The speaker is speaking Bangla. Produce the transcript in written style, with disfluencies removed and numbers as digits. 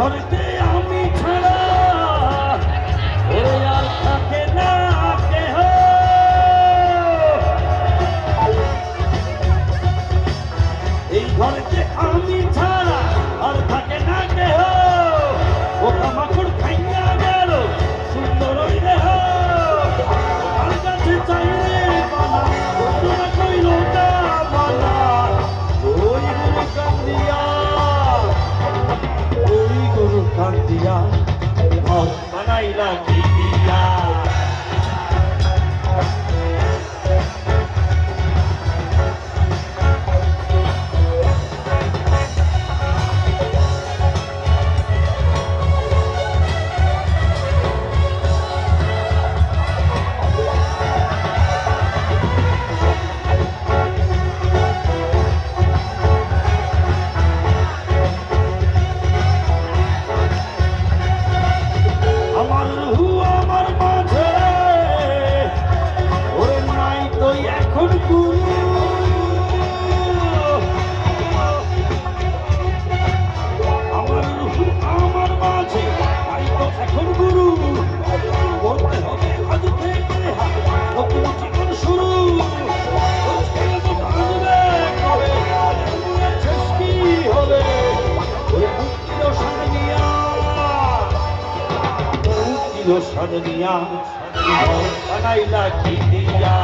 ঘরেতে আমি ছাড়া ওরে আর থাকে না কেহ। এই ঘরেতে আমি ছাড়া আর থাকে না কেহ। পোকা মাকড় খাইয়া গেল সুন্দর ওই দেহ। তার কাছে চাইলে মানা বন্ধুরা কইল না মানা। ওই গরু কান্দিয়া ঘর বানাইলা কি দিয়া। সাদনিয়া বানাইলা কি দিয়া।